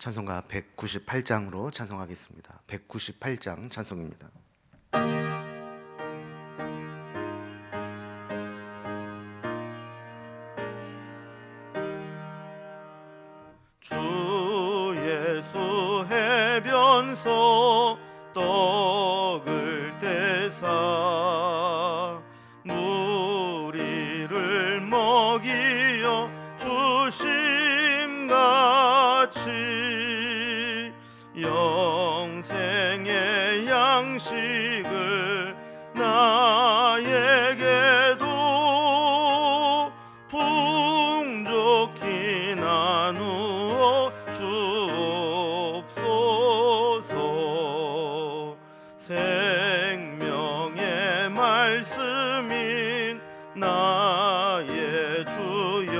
찬송가 198장으로 찬송하겠습니다. 198장 찬송입니다. 주 예수 해변서 떡을 떼사 무리를 먹이어 주심같이 영생의 양식을 나에게도 풍족히 나누어 주옵소서. 생명의 말씀인 나의 주여,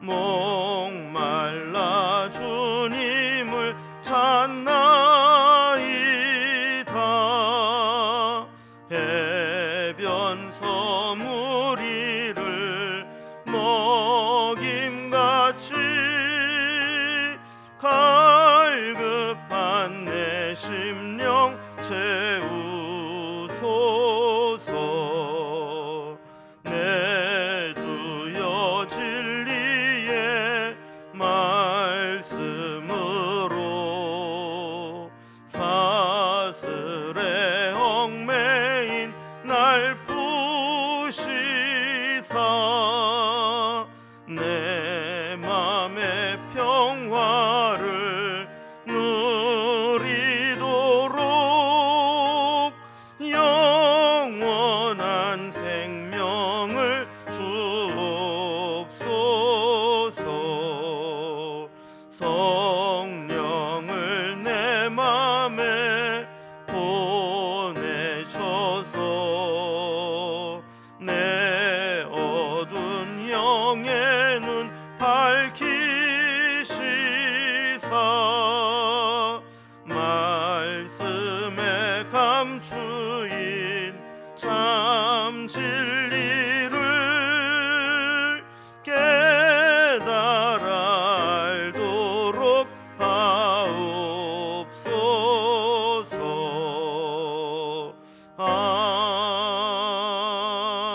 목말라 주님을 찾나이다. 해변서 무리를 먹임같이 갈급한 내 심령 채우소서. 내 주여 진리의 말씀으로 사슬에 얽매인 날 푸시사 내 맘의 평화를 누리도록 영원한 생명을 주옵소서. 성령을 내 맘에 보내셔서 내 어두운 영의 눈 밝히시사 말씀에 감추인 참 진리를 깨달아 알도록 하옵소서.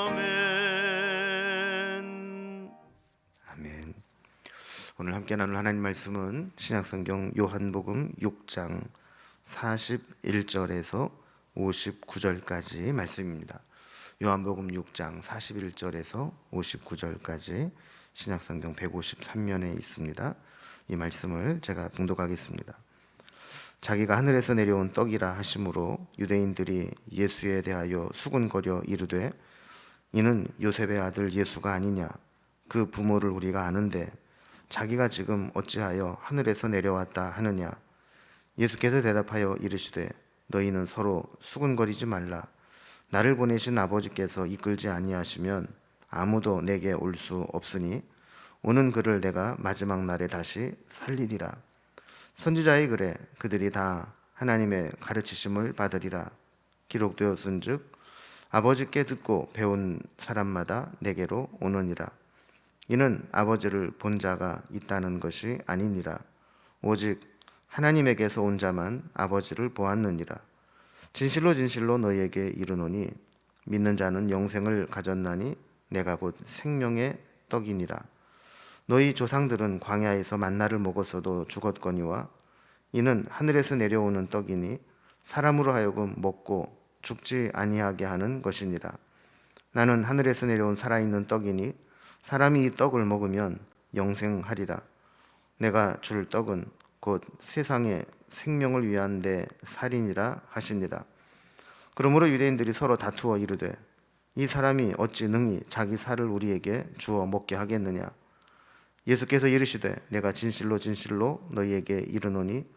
아멘. 아멘. 오늘 함께 나눌 하나님 말씀은 신약성경 요한복음 6장 41절에서 59절까지 말씀입니다. 요한복음 6장 41절에서 59절까지 신약성경 153면에 있습니다. 이 말씀을 제가 봉독하겠습니다. 자기가 하늘에서 내려온 떡이라 하심으로 유대인들이 예수에 대하여 수군거려 이르되 이는 요셉의 아들 예수가 아니냐. 그 부모를 우리가 아는데 자기가 지금 어찌하여 하늘에서 내려왔다 하느냐. 예수께서 대답하여 이르시되 너희는 서로 수군거리지 말라. 나를 보내신 아버지께서 이끌지 아니하시면 아무도 내게 올 수 없으니 오는 그를 내가 마지막 날에 다시 살리리라. 선지자의 글에 그들이 다 하나님의 가르치심을 받으리라 기록되었은즉 아버지께 듣고 배운 사람마다 내게로 오느니라. 이는 아버지를 본 자가 있다는 것이 아니니라. 오직 하나님에게서 온 자만 아버지를 보았느니라. 진실로 진실로 너희에게 이르노니 믿는 자는 영생을 가졌나니 내가 곧 생명의 떡이니라. 너희 조상들은 광야에서 만나를 먹었어도 죽었거니와 이는 하늘에서 내려오는 떡이니 사람으로 하여금 먹고 죽지 아니하게 하는 것이니라. 나는 하늘에서 내려온 살아있는 떡이니 사람이 이 떡을 먹으면 영생하리라. 내가 줄 떡은 곧 세상의 생명을 위한 내 살이니라 하시니라. 그러므로 유대인들이 서로 다투어 이르되 이 사람이 어찌 능히 자기 살을 우리에게 주어 먹게 하겠느냐. 예수께서 이르시되 내가 진실로 진실로 너희에게 이르노니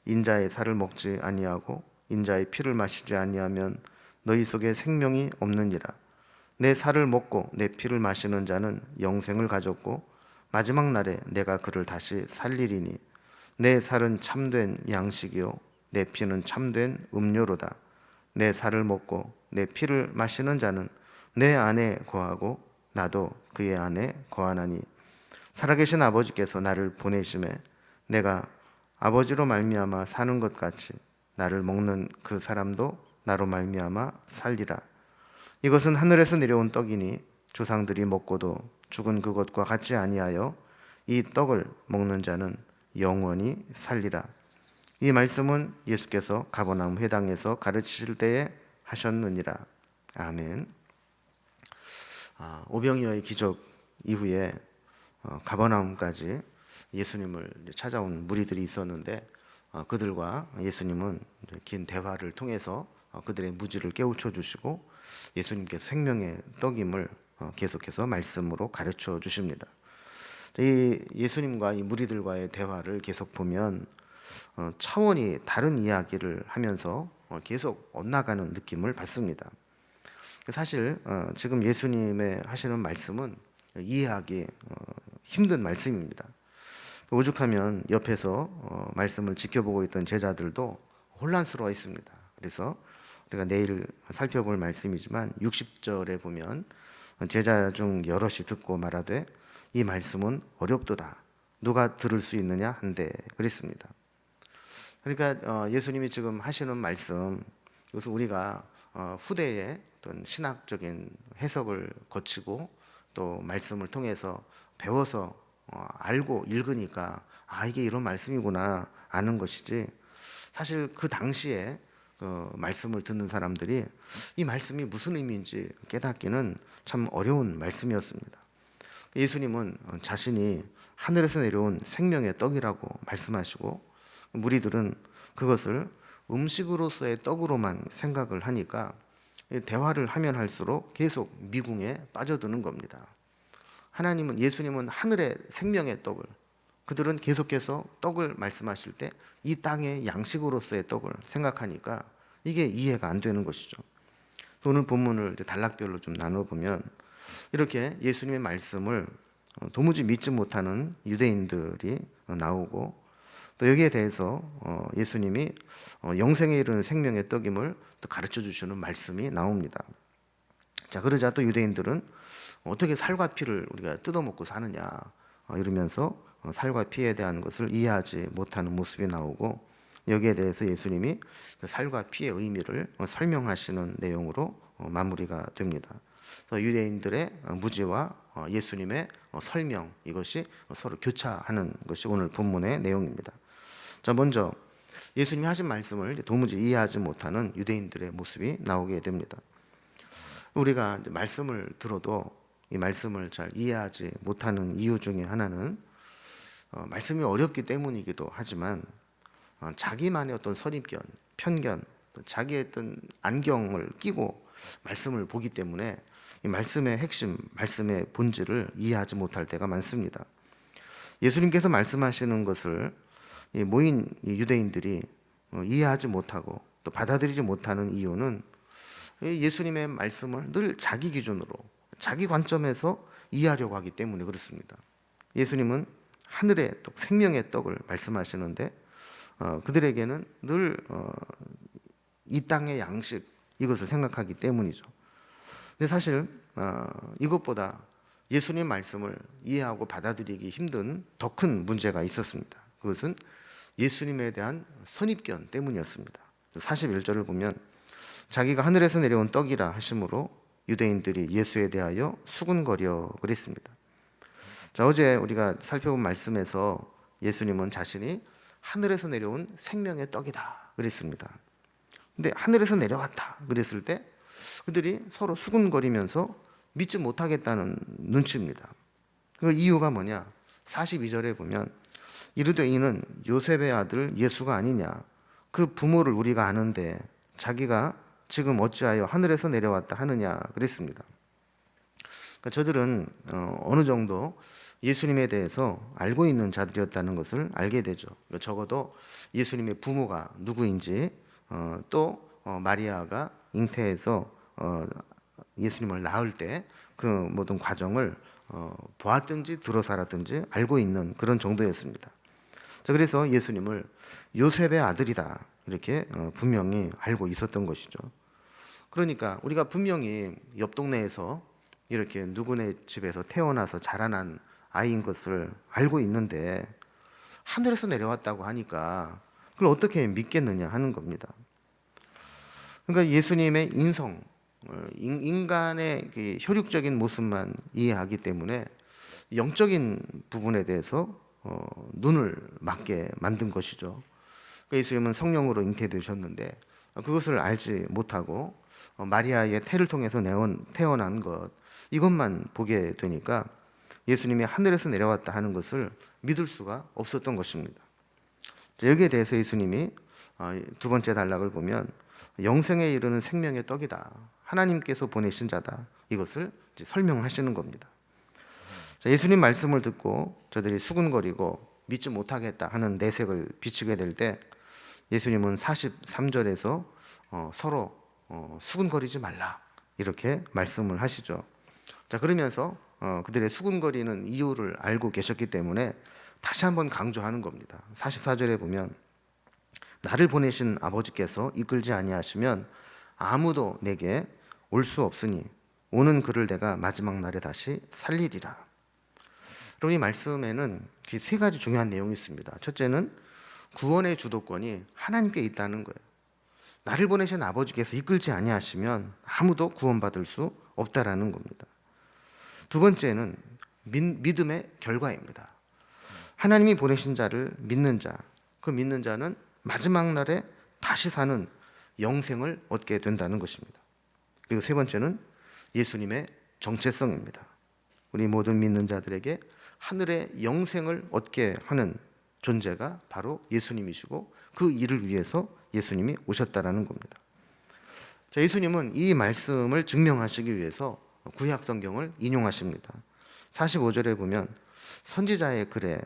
인자의 살을 먹지 아니하고 인자의 피를 마시지 아니하면 너희 속에 생명이 없느니라. 내 살을 먹고 내 피를 마시는 자는 영생을 가졌고 마지막 날에 내가 그를 다시 살리리니 내 살은 참된 양식이요 내 피는 참된 음료로다. 내 살을 먹고 내 피를 마시는 자는 내 안에 거하고 나도 그의 안에 거하나니 살아계신 아버지께서 나를 보내심에 내가 아버지로 말미암아 사는 것 같이 나를 먹는 그 사람도 나로 말미암아 살리라. 이것은 하늘에서 내려온 떡이니 조상들이 먹고도 죽은 그것과 같지 아니하여 이 떡을 먹는 자는 영원히 살리라. 이 말씀은 예수께서 가버나움 회당에서 가르치실 때에 하셨느니라. 아멘. 오병이어의 기적 이후에 가버나움까지 예수님을 찾아온 무리들이 있었는데 그들과 예수님은 긴 대화를 통해서 그들의 무지를 깨우쳐 주시고 예수님께서 생명의 떡임을 계속해서 말씀으로 가르쳐 주십니다. 이 예수님과 이 무리들과의 대화를 계속 보면 차원이 다른 이야기를 하면서 계속 엇나가는 느낌을 받습니다. 사실 지금 예수님의 하시는 말씀은 이해하기 힘든 말씀입니다. 오죽하면 옆에서 말씀을 지켜보고 있던 제자들도 혼란스러워 있습니다. 그래서 우리가 내일 살펴볼 말씀이지만 60절에 보면 제자 중 여럿이 듣고 말하되 이 말씀은 어렵도다. 누가 들을 수 있느냐 한데 그랬습니다. 그러니까 예수님이 지금 하시는 말씀, 이것은 우리가 후대의 어떤 신학적인 해석을 거치고 또 말씀을 통해서 배워서 알고 읽으니까 이게 이런 말씀이구나 아는 것이지, 사실 그 당시에 말씀을 듣는 사람들이 이 말씀이 무슨 의미인지 깨닫기는 참 어려운 말씀이었습니다. 예수님은 자신이 하늘에서 내려온 생명의 떡이라고 말씀하시고 무리들은 그것을 음식으로서의 떡으로만 생각을 하니까 대화를 하면 할수록 계속 미궁에 빠져드는 겁니다. 예수님은 하늘의 생명의 떡을, 그들은 계속해서 떡을 말씀하실 때 이 땅의 양식으로서의 떡을 생각하니까 이게 이해가 안 되는 것이죠. 오늘 본문을 단락별로 좀 나눠보면 이렇게 예수님의 말씀을 도무지 믿지 못하는 유대인들이 나오고, 또 여기에 대해서 예수님이 영생에 이르는 생명의 떡임을 또 가르쳐 주시는 말씀이 나옵니다. 자, 그러자 또 유대인들은 어떻게 살과 피를 우리가 뜯어먹고 사느냐 이러면서 살과 피에 대한 것을 이해하지 못하는 모습이 나오고, 여기에 대해서 예수님이 그 살과 피의 의미를 설명하시는 내용으로 마무리가 됩니다. 유대인들의 무지와 예수님의 설명, 이것이 서로 교차하는 것이 오늘 본문의 내용입니다. 자, 먼저 예수님이 하신 말씀을 도무지 이해하지 못하는 유대인들의 모습이 나오게 됩니다. 우리가 말씀을 들어도 이 말씀을 잘 이해하지 못하는 이유 중에 하나는 말씀이 어렵기 때문이기도 하지만 자기만의 어떤 선입견, 편견, 자기의 어떤 안경을 끼고 말씀을 보기 때문에 이 말씀의 핵심, 말씀의 본질을 이해하지 못할 때가 많습니다. 예수님께서 말씀하시는 것을 모인 유대인들이 이해하지 못하고 또 받아들이지 못하는 이유는 예수님의 말씀을 늘 자기 기준으로, 자기 관점에서 이해하려고 하기 때문에 그렇습니다. 예수님은 하늘의 떡, 생명의 떡을 말씀하시는데 그들에게는 늘 이 땅의 양식, 이것을 생각하기 때문이죠. 근데 사실 이것보다 예수님 말씀을 이해하고 받아들이기 힘든 더 큰 문제가 있었습니다. 그것은 예수님에 대한 선입견 때문이었습니다. 41절을 보면 자기가 하늘에서 내려온 떡이라 하심으로 유대인들이 예수에 대하여 수군거려 그랬습니다. 자, 어제 우리가 살펴본 말씀에서 예수님은 자신이 하늘에서 내려온 생명의 떡이다 그랬습니다. 근데 하늘에서 내려왔다 그랬을 때 그들이 서로 수군거리면서 믿지 못하겠다는 눈치입니다. 그 이유가 뭐냐? 42절에 보면 이르되 이는 요셉의 아들 예수가 아니냐? 그 부모를 우리가 아는데 자기가 지금 어찌하여 하늘에서 내려왔다 하느냐 그랬습니다. 그러니까 저들은 어느 정도 예수님에 대해서 알고 있는 자들이었다는 것을 알게 되죠. 그러니까 적어도 예수님의 부모가 누구인지, 또 마리아가 잉태해서 예수님을 낳을 때 그 모든 과정을 보았든지 들어 살았든지 알고 있는 그런 정도였습니다. 자, 그래서 예수님을 요셉의 아들이다 이렇게 분명히 알고 있었던 것이죠. 그러니까 우리가 분명히 옆 동네에서 이렇게 누구네 집에서 태어나서 자라난 아이인 것을 알고 있는데 하늘에서 내려왔다고 하니까 그걸 어떻게 믿겠느냐 하는 겁니다. 그러니까 예수님의 인성, 인간의 그 혈육적인 모습만 이해하기 때문에 영적인 부분에 대해서 눈을 막게 만든 것이죠. 그러니까 예수님은 성령으로 잉태되셨는데 그것을 알지 못하고 마리아의 태를 통해서 태어난 것, 이것만 보게 되니까 예수님이 하늘에서 내려왔다 하는 것을 믿을 수가 없었던 것입니다. 여기에 대해서 예수님이 두 번째 단락을 보면 영생에 이르는 생명의 떡이다, 하나님께서 보내신 자다, 이것을 이제 설명하시는 겁니다. 예수님 말씀을 듣고 저들이 수군거리고 믿지 못하겠다 하는 내색을 비추게 될 때 예수님은 43절에서 서로 수군거리지 말라 이렇게 말씀을 하시죠. 자, 그러면서 그들의 수군거리는 이유를 알고 계셨기 때문에 다시 한번 강조하는 겁니다. 44절에 보면 나를 보내신 아버지께서 이끌지 아니하시면 아무도 내게 올 수 없으니 오는 그를 내가 마지막 날에 다시 살리리라. 그럼 이 말씀에는 세 가지 중요한 내용이 있습니다. 첫째는 구원의 주도권이 하나님께 있다는 거예요. 나를 보내신 아버지께서 이끌지 아니하시면 아무도 구원받을 수 없다라는 겁니다. 두 번째는 믿음의 결과입니다. 하나님이 보내신 자를 믿는 자, 그 믿는 자는 마지막 날에 다시 사는 영생을 얻게 된다는 것입니다. 그리고 세 번째는 예수님의 정체성입니다. 우리 모든 믿는 자들에게 하늘의 영생을 얻게 하는 존재가 바로 예수님이시고 그 일을 위해서 예수님이 오셨다라는 겁니다. 자, 예수님은 이 말씀을 증명하시기 위해서 구약 성경을 인용하십니다. 45절에 보면 선지자의 글에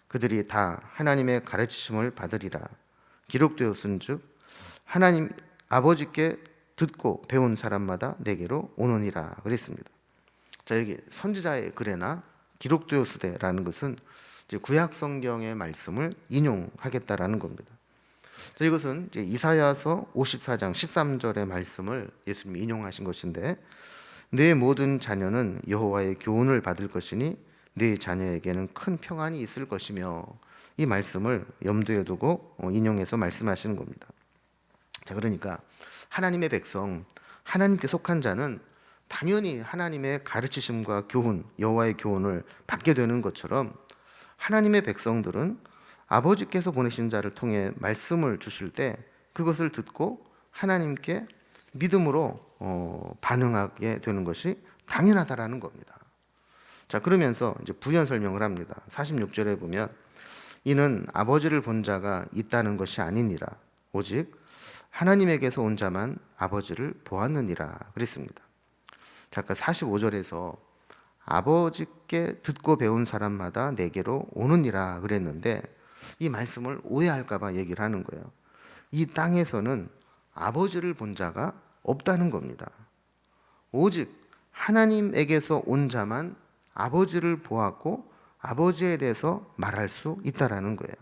그들이 다 하나님의 가르치심을 받으리라 기록되었은즉 하나님 아버지께 듣고 배운 사람마다 내게로 오느니라 그랬습니다. 자, 여기 선지자의 글에나 기록되었으되라는 것은 이제 구약 성경의 말씀을 인용하겠다라는 겁니다. 자, 이것은 이제 이사야서 54장 13절의 말씀을 예수님이 인용하신 것인데 내 모든 자녀는 여호와의 교훈을 받을 것이니 네 자녀에게는 큰 평안이 있을 것이며, 이 말씀을 염두에 두고 인용해서 말씀하시는 겁니다. 자, 그러니까 하나님의 백성, 하나님께 속한 자는 당연히 하나님의 가르치심과 교훈, 여호와의 교훈을 받게 되는 것처럼 하나님의 백성들은 아버지께서 보내신 자를 통해 말씀을 주실 때 그것을 듣고 하나님께 믿음으로 반응하게 되는 것이 당연하다라는 겁니다. 자, 그러면서 이제 부연 설명을 합니다. 46절에 보면 이는 아버지를 본 자가 있다는 것이 아니니라 오직 하나님에게서 온 자만 아버지를 보았느니라 그랬습니다. 자, 45절에서 아버지께 듣고 배운 사람마다 내게로 오느니라 그랬는데 이 말씀을 오해할까 봐 얘기를 하는 거예요. 이 땅에서는 아버지를 본 자가 없다는 겁니다. 오직 하나님에게서 온 자만 아버지를 보았고 아버지에 대해서 말할 수 있다라는 거예요.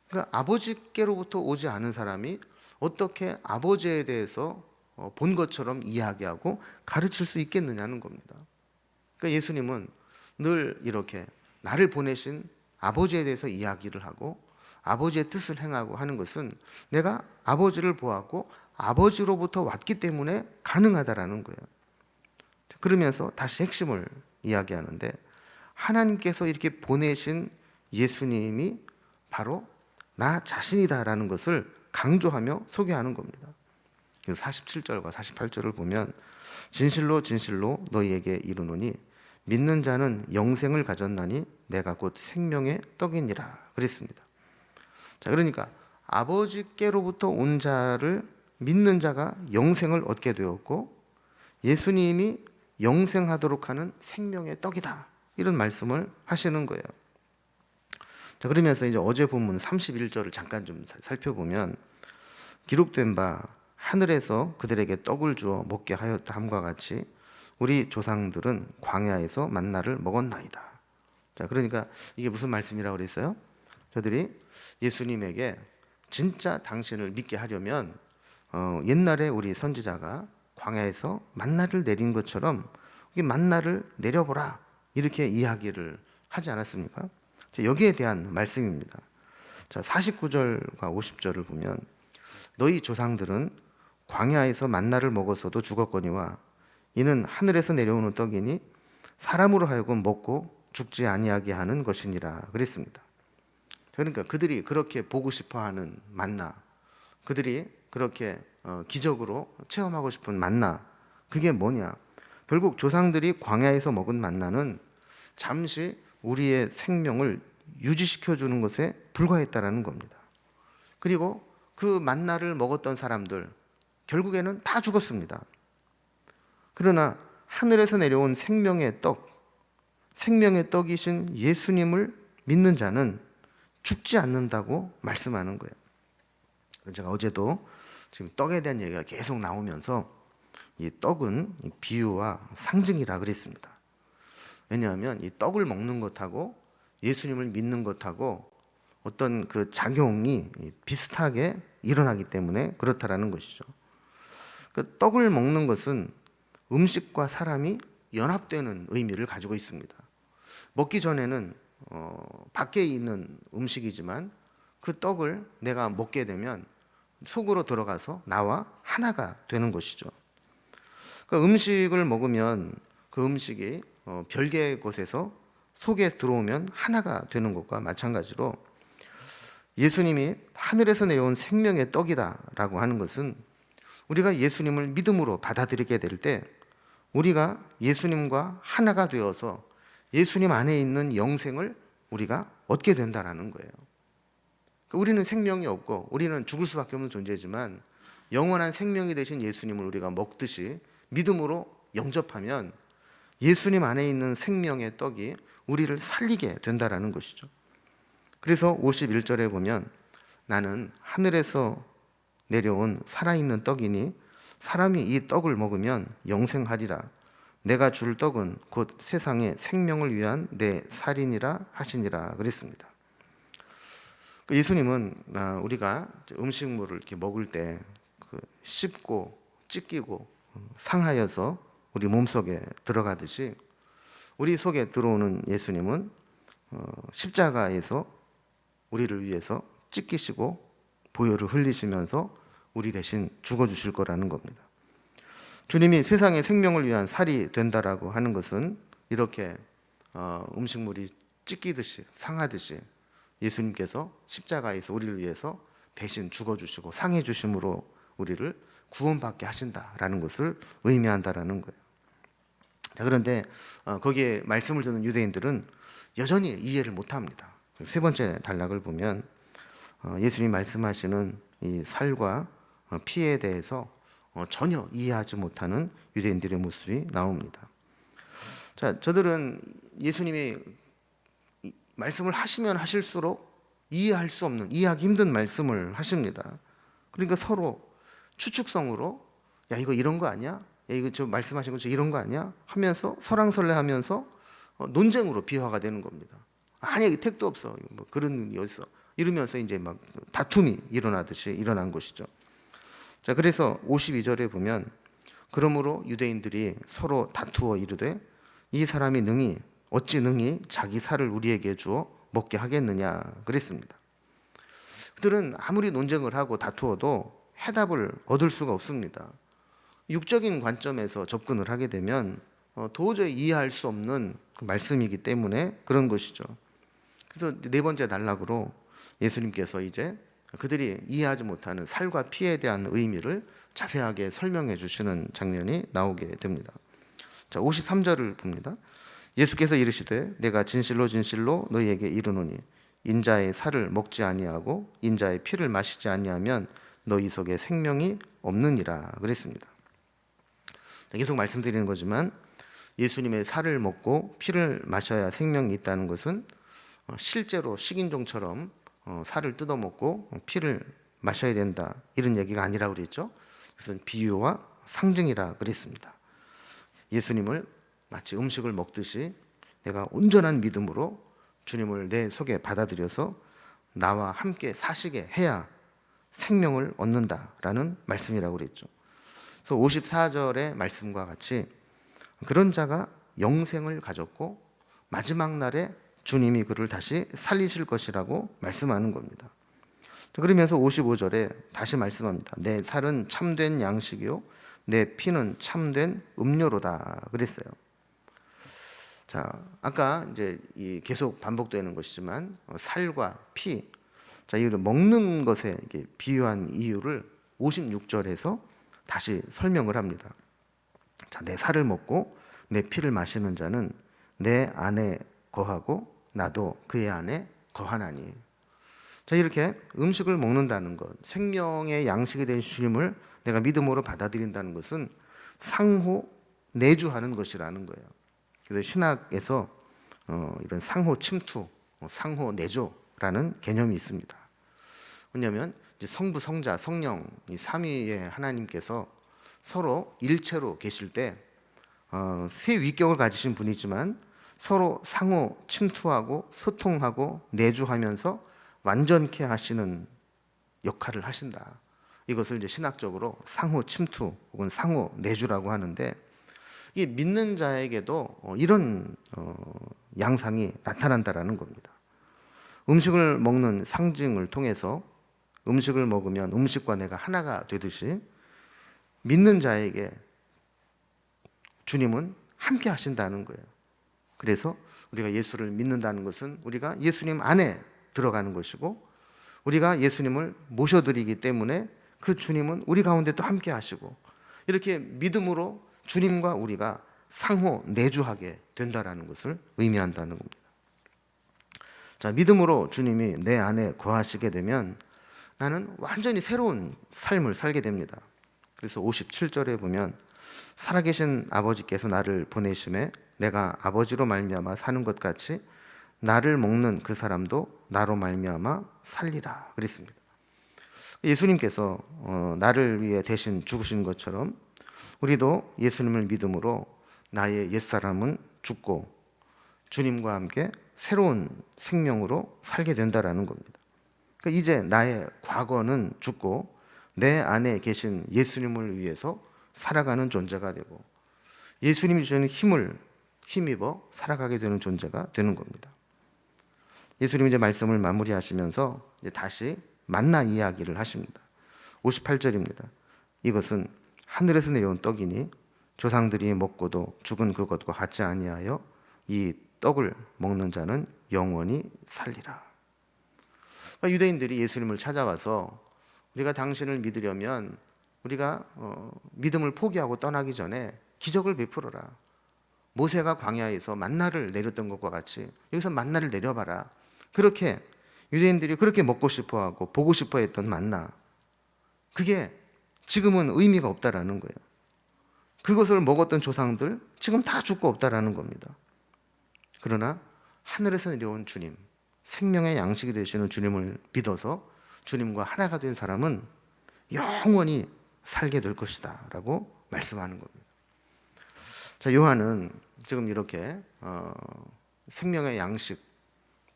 그러니까 아버지께로부터 오지 않은 사람이 어떻게 아버지에 대해서 본 것처럼 이야기하고 가르칠 수 있겠느냐는 겁니다. 그러니까 예수님은 늘 이렇게 나를 보내신 아버지에 대해서 이야기를 하고 아버지의 뜻을 행하고 하는 것은 내가 아버지를 보았고 아버지로부터 왔기 때문에 가능하다라는 거예요. 그러면서 다시 핵심을 이야기하는데 하나님께서 이렇게 보내신 예수님이 바로 나 자신이다라는 것을 강조하며 소개하는 겁니다. 47절과 48절을 보면 진실로 진실로 너희에게 이르노니 믿는 자는 영생을 가졌나니 내가 곧 생명의 떡이니라 그랬습니다. 자, 그러니까 아버지께로부터 온 자를 믿는 자가 영생을 얻게 되었고 예수님이 영생하도록 하는 생명의 떡이다, 이런 말씀을 하시는 거예요. 자, 그러면서 이제 어제 본문 31절을 잠깐 좀 살펴보면 기록된 바 하늘에서 그들에게 떡을 주어 먹게 하였다 함과 같이 우리 조상들은 광야에서 만나를 먹었나이다. 자, 그러니까 이게 무슨 말씀이라고 그랬어요? 저들이 예수님에게 진짜 당신을 믿게 하려면 옛날에 우리 선지자가 광야에서 만나를 내린 것처럼 이 만나를 내려보라 이렇게 이야기를 하지 않았습니까? 여기에 대한 말씀입니다. 자, 49절과 50절을 보면 너희 조상들은 광야에서 만나를 먹어서도 죽었거니와 이는 하늘에서 내려오는 떡이니 사람으로 하여금 먹고 죽지 아니하게 하는 것이니라 그랬습니다. 그러니까 그들이 그렇게 보고 싶어하는 만나, 그들이 그렇게 기적으로 체험하고 싶은 만나, 그게 뭐냐? 결국 조상들이 광야에서 먹은 만나는 잠시 우리의 생명을 유지시켜 주는 것에 불과했다라는 겁니다. 그리고 그 만나를 먹었던 사람들 결국에는 다 죽었습니다. 그러나 하늘에서 내려온 생명의 떡, 생명의 떡이신 예수님을 믿는 자는 죽지 않는다고 말씀하는 거예요. 제가 어제도 지금 떡에 대한 얘기가 계속 나오면서 이 떡은 비유와 상징이라 그랬습니다. 왜냐하면 이 떡을 먹는 것하고 예수님을 믿는 것하고 어떤 그 작용이 비슷하게 일어나기 때문에 그렇다라는 것이죠. 그 떡을 먹는 것은 음식과 사람이 연합되는 의미를 가지고 있습니다. 먹기 전에는 밖에 있는 음식이지만 그 떡을 내가 먹게 되면 속으로 들어가서 나와 하나가 되는 것이죠. 그러니까 음식을 먹으면 그 음식이 별개의 곳에서 속에 들어오면 하나가 되는 것과 마찬가지로 예수님이 하늘에서 내려온 생명의 떡이다라고 하는 것은 우리가 예수님을 믿음으로 받아들이게 될 때 우리가 예수님과 하나가 되어서 예수님 안에 있는 영생을 우리가 얻게 된다라는 거예요. 우리는 생명이 없고 우리는 죽을 수밖에 없는 존재지만 영원한 생명이 되신 예수님을 우리가 먹듯이 믿음으로 영접하면 예수님 안에 있는 생명의 떡이 우리를 살리게 된다라는 것이죠. 그래서 51절에 보면 나는 하늘에서 내려온 살아있는 떡이니 사람이 이 떡을 먹으면 영생하리라. 내가 줄 떡은 곧 세상의 생명을 위한 내 살이니라 하시니라 그랬습니다. 예수님은 우리가 음식물을 이렇게 먹을 때 씹고 찢기고 상하여서 우리 몸속에 들어가듯이 우리 속에 들어오는 예수님은 십자가에서 우리를 위해서 찢기시고 보혈을 흘리시면서 우리 대신 죽어주실 거라는 겁니다. 주님이 세상의 생명을 위한 살이 된다라고 하는 것은 이렇게 음식물이 찢기듯이 상하듯이 예수님께서 십자가에서 우리를 위해서 대신 죽어주시고 상해주심으로 우리를 구원받게 하신다라는 것을 의미한다라는 거예요. 자, 그런데 거기에 말씀을 듣는 유대인들은 여전히 이해를 못합니다. 세 번째 단락을 보면 예수님 말씀하시는 이 살과 피에 대해서 전혀 이해하지 못하는 유대인들의 모습이 나옵니다. 자, 저들은 예수님이 말씀을 하시면 하실수록 이해할 수 없는, 이해하기 힘든 말씀을 하십니다. 그러니까 서로 추측성으로 야 이거 이런 거 아니야? 야 이거 저 말씀하신 거 저 이런 거 아니야? 하면서 설왕설래하면서 논쟁으로 비화가 되는 겁니다. 아니야 이 택도 없어. 뭐 그런 일이 어딨어? 이러면서 이제 막 다툼이 일어나듯이 일어난 것이죠. 자, 그래서 52절에 보면 그러므로 유대인들이 서로 다투어 이르되 이 사람이 어찌 능히 자기 살을 우리에게 주어 먹게 하겠느냐 그랬습니다. 그들은 아무리 논쟁을 하고 다투어도 해답을 얻을 수가 없습니다. 육적인 관점에서 접근을 하게 되면 도저히 이해할 수 없는 그 말씀이기 때문에 그런 것이죠. 그래서 네 번째 단락으로 예수님께서 이제 그들이 이해하지 못하는 살과 피에 대한 의미를 자세하게 설명해 주시는 장면이 나오게 됩니다. 자, 53절을 봅니다. 예수께서 이르시되 내가 진실로 진실로 너희에게 이르노니 인자의 살을 먹지 아니하고 인자의 피를 마시지 아니하면 너희 속에 생명이 없느니라 그랬습니다. 계속 말씀드리는 거지만 예수님의 살을 먹고 피를 마셔야 생명이 있다는 것은 실제로 식인종처럼 살을 뜯어먹고 피를 마셔야 된다 이런 얘기가 아니라고 그랬죠. 그것은 비유와 상징이라 그랬습니다. 예수님을 마치 음식을 먹듯이 내가 온전한 믿음으로 주님을 내 속에 받아들여서 나와 함께 사시게 해야 생명을 얻는다라는 말씀이라고 그랬죠. 그래서 54절의 말씀과 같이 그런 자가 영생을 가졌고 마지막 날에 주님이 그를 다시 살리실 것이라고 말씀하는 겁니다. 그러면서 55절에 다시 말씀합니다. 내 살은 참된 양식이요 내 피는 참된 음료로다 그랬어요. 자, 아까 이제 계속 반복되는 것이지만 살과 피, 자, 이를 먹는 것에 비유한 이유를 56절에서 다시 설명을 합니다. 자, 내 살을 먹고 내 피를 마시는 자는 내 안에 거하고 나도 그의 안에 거하나니. 자, 이렇게 음식을 먹는다는 것, 생명의 양식이 된 주님을 내가 믿음으로 받아들인다는 것은 상호 내주하는 것이라는 거예요. 그래서 신학에서 이런 상호 침투, 상호 내조라는 개념이 있습니다. 왜냐하면 성부, 성자, 성령 이 삼위의 하나님께서 서로 일체로 계실 때 세 위격을 가지신 분이지만 서로 상호 침투하고 소통하고 내주하면서 완전케 하시는 역할을 하신다. 이것을 이제 신학적으로 상호 침투 혹은 상호 내주라고 하는데, 이 믿는 자에게도 이런 양상이 나타난다라는 겁니다. 음식을 먹는 상징을 통해서 음식을 먹으면 음식과 내가 하나가 되듯이 믿는 자에게 주님은 함께 하신다는 거예요. 그래서 우리가 예수를 믿는다는 것은 우리가 예수님 안에 들어가는 것이고, 우리가 예수님을 모셔드리기 때문에 그 주님은 우리 가운데 또 함께 하시고, 이렇게 믿음으로 주님과 우리가 상호 내주하게 된다라는 것을 의미한다는 겁니다. 자, 믿음으로 주님이 내 안에 거하시게 되면 나는 완전히 새로운 삶을 살게 됩니다. 그래서 57절에 보면 살아계신 아버지께서 나를 보내심에 내가 아버지로 말미암아 사는 것 같이 나를 먹는 그 사람도 나로 말미암아 살리라 그랬습니다. 예수님께서 나를 위해 대신 죽으신 것처럼 우리도 예수님을 믿음으로 나의 옛사람은 죽고 주님과 함께 새로운 생명으로 살게 된다라는 겁니다. 그러니까 이제 나의 과거는 죽고 내 안에 계신 예수님을 위해서 살아가는 존재가 되고, 예수님이 주시는 힘을 힘입어 살아가게 되는 존재가 되는 겁니다. 예수님이 이제 말씀을 마무리하시면서 이제 다시 만나 이야기를 하십니다. 58절입니다. 이것은 하늘에서 내려온 떡이니 조상들이 먹고도 죽은 그것과 같지 아니하여 이 떡을 먹는 자는 영원히 살리라. 그러니까 유대인들이 예수님을 찾아와서 우리가 당신을 믿으려면 우리가 믿음을 포기하고 떠나기 전에 기적을 베풀어라. 모세가 광야에서 만나를 내렸던 것과 같이 여기서 만나를 내려봐라. 그렇게 유대인들이 그렇게 먹고 싶어하고 보고 싶어했던 만나, 그게 지금은 의미가 없다라는 거예요. 그것을 먹었던 조상들 지금 다 죽고 없다라는 겁니다. 그러나 하늘에서 내려온 주님, 생명의 양식이 되시는 주님을 믿어서 주님과 하나가 된 사람은 영원히 살게 될 것이다 라고 말씀하는 겁니다. 자, 요한은 지금 이렇게 생명의 양식,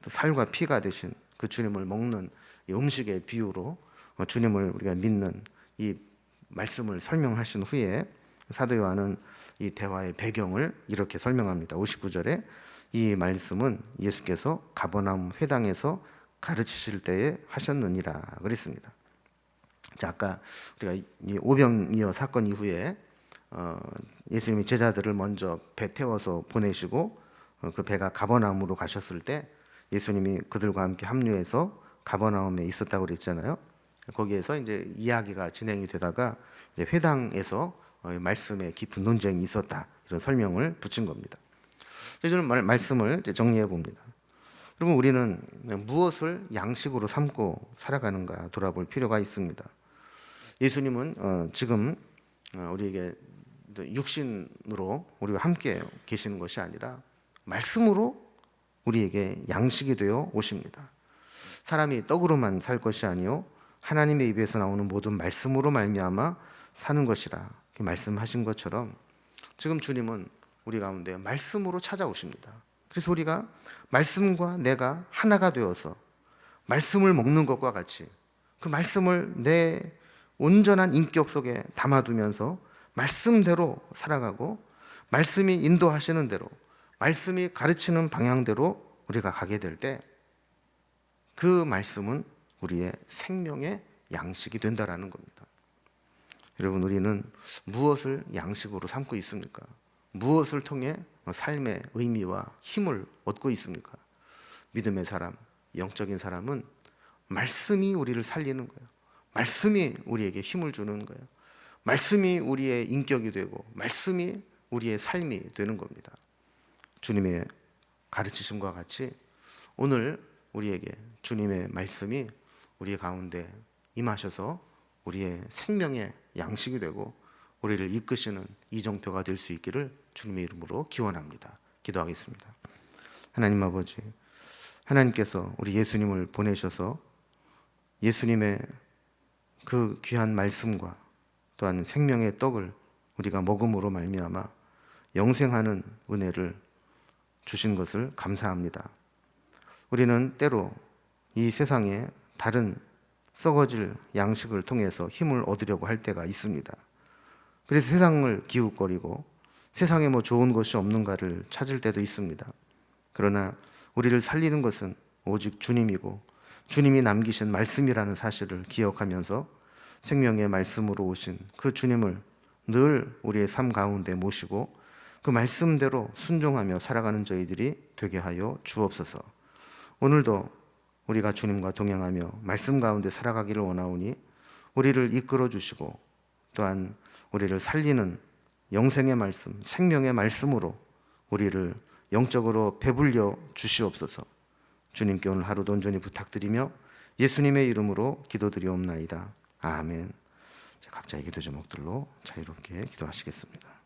또 살과 피가 되신 그 주님을 먹는 이 음식의 비유로 주님을 우리가 믿는 이 말씀을 설명하신 후에 사도 요한은 이 대화의 배경을 이렇게 설명합니다. 59절에 이 말씀은 예수께서 가버나움 회당에서 가르치실 때에 하셨느니라 그랬습니다. 자, 아까 우리가 이 오병이어 사건 이후에 예수님이 제자들을 먼저 배 태워서 보내시고 그 배가 가버나움으로 가셨을 때 예수님이 그들과 함께 합류해서 가버나움에 있었다고 그랬잖아요. 거기에서 이제 이야기가 진행이 되다가 이제 회당에서 말씀에 깊은 논쟁이 있었다, 이런 설명을 붙인 겁니다. 저는 말씀을 이제 정리해 봅니다. 그러면 우리는 무엇을 양식으로 삼고 살아가는가 돌아볼 필요가 있습니다. 예수님은 지금 우리에게 육신으로 우리와 함께 계시는 것이 아니라 말씀으로 우리에게 양식이 되어 오십니다. 사람이 떡으로만 살 것이 아니요 하나님의 입에서 나오는 모든 말씀으로 말미암아 사는 것이라 이렇게 말씀하신 것처럼 지금 주님은 우리 가운데 말씀으로 찾아오십니다. 그래서 우리가 말씀과 내가 하나가 되어서 말씀을 먹는 것과 같이 그 말씀을 내 온전한 인격 속에 담아두면서 말씀대로 살아가고 말씀이 인도하시는 대로 말씀이 가르치는 방향대로 우리가 가게 될 때 그 말씀은 우리의 생명의 양식이 된다라는 겁니다. 여러분, 우리는 무엇을 양식으로 삼고 있습니까? 무엇을 통해 삶의 의미와 힘을 얻고 있습니까? 믿음의 사람, 영적인 사람은 말씀이 우리를 살리는 거예요. 말씀이 우리에게 힘을 주는 거예요. 말씀이 우리의 인격이 되고 말씀이 우리의 삶이 되는 겁니다. 주님의 가르치심과 같이 오늘 우리에게 주님의 말씀이 우리 가운데 임하셔서 우리의 생명의 양식이 되고 우리를 이끄시는 이정표가 될 수 있기를 주님의 이름으로 기원합니다. 기도하겠습니다. 하나님 아버지, 하나님께서 우리 예수님을 보내셔서 예수님의 그 귀한 말씀과 또한 생명의 떡을 우리가 먹음으로 말미암아 영생하는 은혜를 주신 것을 감사합니다. 우리는 때로 이 세상에 다른 썩어질 양식을 통해서 힘을 얻으려고 할 때가 있습니다. 그래서 세상을 기웃거리고 세상에 뭐 좋은 것이 없는가를 찾을 때도 있습니다. 그러나 우리를 살리는 것은 오직 주님이고 주님이 남기신 말씀이라는 사실을 기억하면서 생명의 말씀으로 오신 그 주님을 늘 우리의 삶 가운데 모시고 그 말씀대로 순종하며 살아가는 저희들이 되게 하여 주옵소서. 오늘도 우리가 주님과 동행하며 말씀 가운데 살아가기를 원하오니 우리를 이끌어 주시고 또한 우리를 살리는 영생의 말씀, 생명의 말씀으로 우리를 영적으로 배불려 주시옵소서. 주님께 오늘 하루도 온전히 부탁드리며 예수님의 이름으로 기도드리옵나이다. 아멘. 각자의 기도 제목들로 자유롭게 기도하시겠습니다.